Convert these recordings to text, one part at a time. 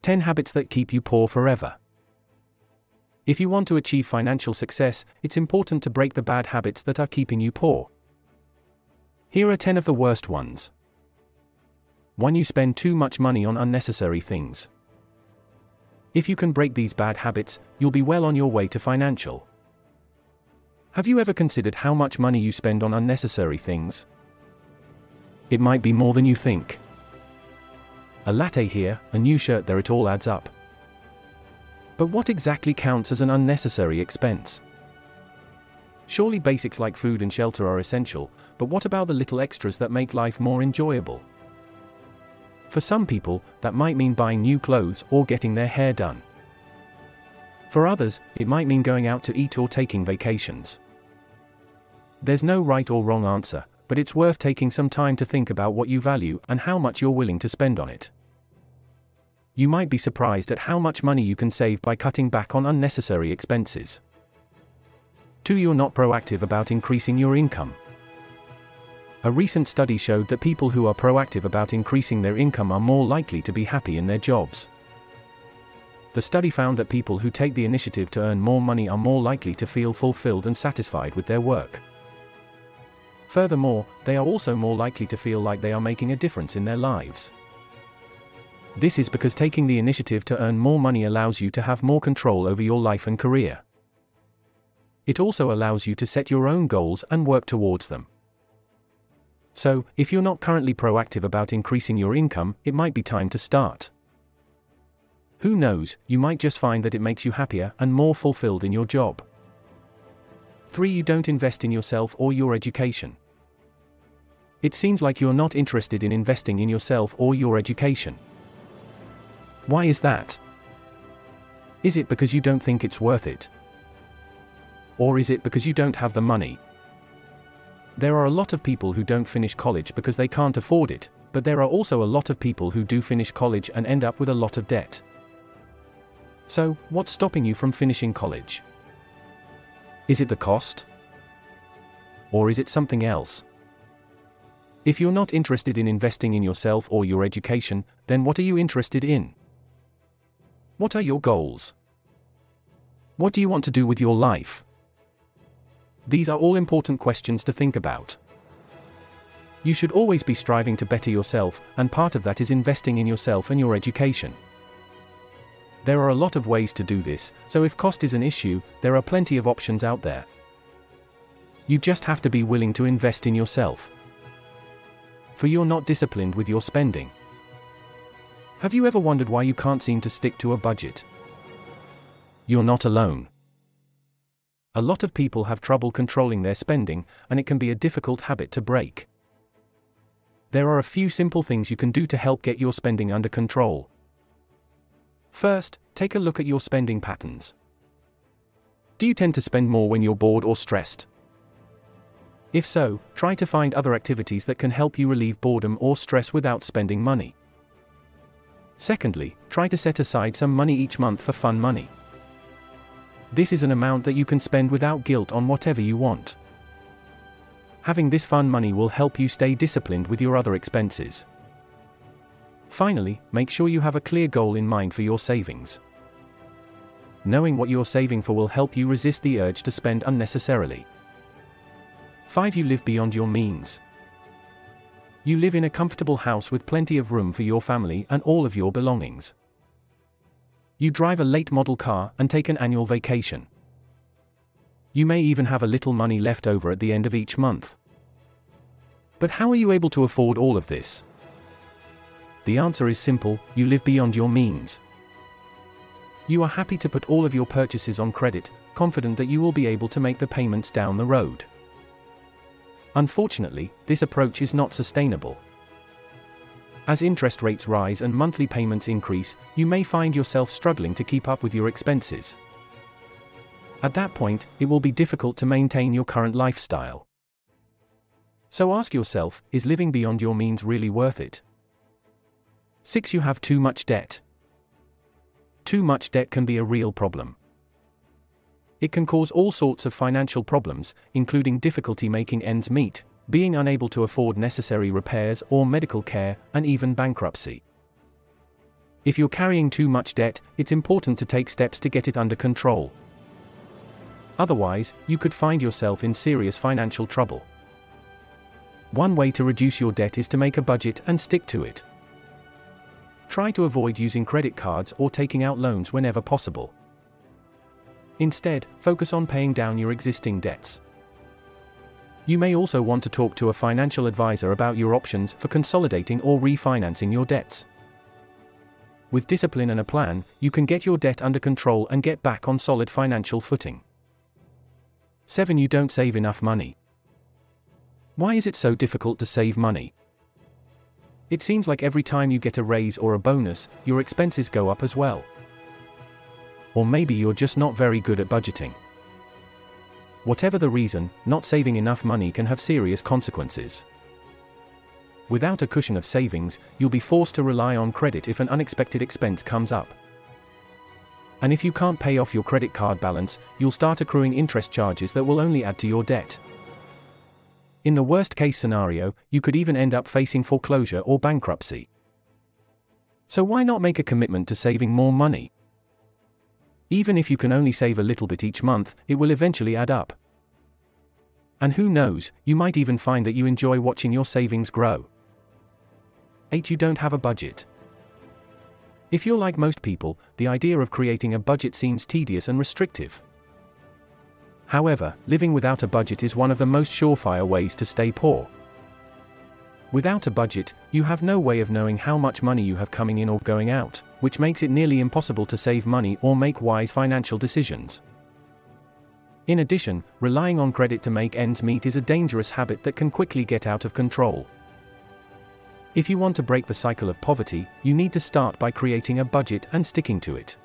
10 habits that keep you poor forever. If you want to achieve financial success, it's important to break the bad habits that are keeping you poor. Here are 10 of the worst ones. 1. You spend too much money on unnecessary things. If you can break these bad habits, you'll be well on your way to financial. Have you ever considered how much money you spend on unnecessary things? It might be more than you think. A latte here, a new shirt there, it all adds up. But what exactly counts as an unnecessary expense? Surely basics like food and shelter are essential, but what about the little extras that make life more enjoyable? For some people, that might mean buying new clothes or getting their hair done. For others, it might mean going out to eat or taking vacations. There's no right or wrong answer, but it's worth taking some time to think about what you value and how much you're willing to spend on it. You might be surprised at how much money you can save by cutting back on unnecessary expenses. 2. You're not proactive about increasing your income. A recent study showed that people who are proactive about increasing their income are more likely to be happy in their jobs. The study found that people who take the initiative to earn more money are more likely to feel fulfilled and satisfied with their work. Furthermore, they are also more likely to feel like they are making a difference in their lives. This is because taking the initiative to earn more money allows you to have more control over your life and career. It also allows you to set your own goals and work towards them. So, if you're not currently proactive about increasing your income, it might be time to start. Who knows, you might just find that it makes you happier and more fulfilled in your job. 3. You don't invest in yourself or your education. It seems like you're not interested in investing in yourself or your education. Why is that? Is it because you don't think it's worth it? Or is it because you don't have the money? There are a lot of people who don't finish college because they can't afford it, but there are also a lot of people who do finish college and end up with a lot of debt. So, what's stopping you from finishing college? Is it the cost? Or is it something else? If you're not interested in investing in yourself or your education, then what are you interested in? What are your goals? What do you want to do with your life? These are all important questions to think about. You should always be striving to better yourself, and part of that is investing in yourself and your education. There are a lot of ways to do this, so if cost is an issue, there are plenty of options out there. You just have to be willing to invest in yourself. For you're not disciplined with your spending. Have you ever wondered why you can't seem to stick to a budget? You're not alone. A lot of people have trouble controlling their spending, and it can be a difficult habit to break. There are a few simple things you can do to help get your spending under control. First, take a look at your spending patterns. Do you tend to spend more when you're bored or stressed? If so, try to find other activities that can help you relieve boredom or stress without spending money. Secondly, try to set aside some money each month for fun money. This is an amount that you can spend without guilt on whatever you want. Having this fun money will help you stay disciplined with your other expenses. Finally, make sure you have a clear goal in mind for your savings. Knowing what you're saving for will help you resist the urge to spend unnecessarily. 5. You live beyond your means. You live in a comfortable house with plenty of room for your family and all of your belongings. You drive a late model car and take an annual vacation. You may even have a little money left over at the end of each month. But how are you able to afford all of this? The answer is simple: you live beyond your means. You are happy to put all of your purchases on credit, confident that you will be able to make the payments down the road. Unfortunately, this approach is not sustainable. As interest rates rise and monthly payments increase, you may find yourself struggling to keep up with your expenses. At that point, it will be difficult to maintain your current lifestyle. So ask yourself, is living beyond your means really worth it? 6. You have too much debt. Too much debt can be a real problem. It can cause all sorts of financial problems, including difficulty making ends meet, being unable to afford necessary repairs or medical care, and even bankruptcy. If you're carrying too much debt, it's important to take steps to get it under control. Otherwise, you could find yourself in serious financial trouble. One way to reduce your debt is to make a budget and stick to it. Try to avoid using credit cards or taking out loans whenever possible. Instead, focus on paying down your existing debts. You may also want to talk to a financial advisor about your options for consolidating or refinancing your debts. With discipline and a plan, you can get your debt under control and get back on solid financial footing. 7. You don't save enough money. Why is it so difficult to save money? It seems like every time you get a raise or a bonus, your expenses go up as well. Or maybe you're just not very good at budgeting. Whatever the reason, not saving enough money can have serious consequences. Without a cushion of savings, you'll be forced to rely on credit if an unexpected expense comes up. And if you can't pay off your credit card balance, you'll start accruing interest charges that will only add to your debt. In the worst-case scenario, you could even end up facing foreclosure or bankruptcy. So why not make a commitment to saving more money? Even if you can only save a little bit each month, it will eventually add up. And who knows, you might even find that you enjoy watching your savings grow. 8. You don't have a budget. If you're like most people, the idea of creating a budget seems tedious and restrictive. However, living without a budget is one of the most surefire ways to stay poor. Without a budget, you have no way of knowing how much money you have coming in or going out, which makes it nearly impossible to save money or make wise financial decisions. In addition, relying on credit to make ends meet is a dangerous habit that can quickly get out of control. If you want to break the cycle of poverty, you need to start by creating a budget and sticking to it.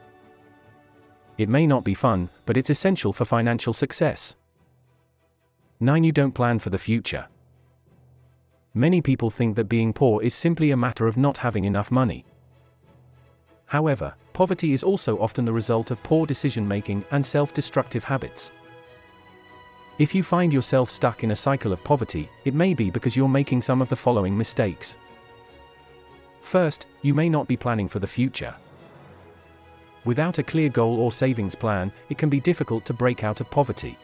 It may not be fun, but it's essential for financial success. 9. You don't plan for the future. Many people think that being poor is simply a matter of not having enough money. However, poverty is also often the result of poor decision-making and self-destructive habits. If you find yourself stuck in a cycle of poverty, it may be because you're making some of the following mistakes. First, you may not be planning for the future. Without a clear goal or savings plan, it can be difficult to break out of poverty.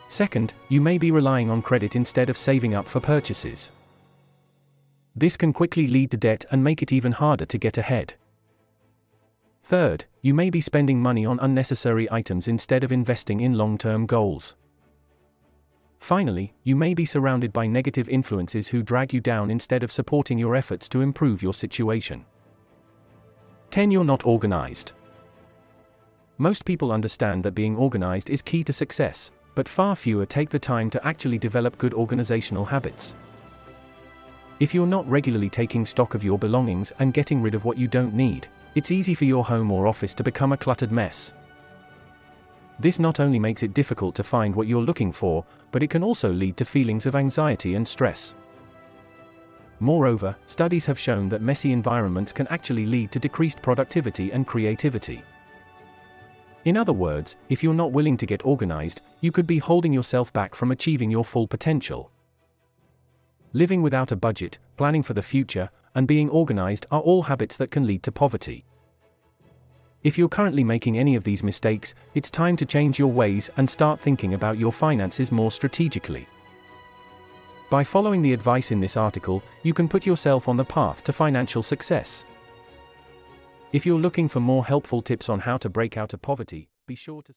Second, you may be relying on credit instead of saving up for purchases. This can quickly lead to debt and make it even harder to get ahead. Third, you may be spending money on unnecessary items instead of investing in long-term goals. Finally, you may be surrounded by negative influences who drag you down instead of supporting your efforts to improve your situation. 10. You're not organized. Most people understand that being organized is key to success, but far fewer take the time to actually develop good organizational habits. If you're not regularly taking stock of your belongings and getting rid of what you don't need, it's easy for your home or office to become a cluttered mess. This not only makes it difficult to find what you're looking for, but it can also lead to feelings of anxiety and stress. Moreover, studies have shown that messy environments can actually lead to decreased productivity and creativity. In other words, if you're not willing to get organized, you could be holding yourself back from achieving your full potential. Living without a budget, planning for the future, and being organized are all habits that can lead to poverty. If you're currently making any of these mistakes, it's time to change your ways and start thinking about your finances more strategically. By following the advice in this article, you can put yourself on the path to financial success. If you're looking for more helpful tips on how to break out of poverty, be sure to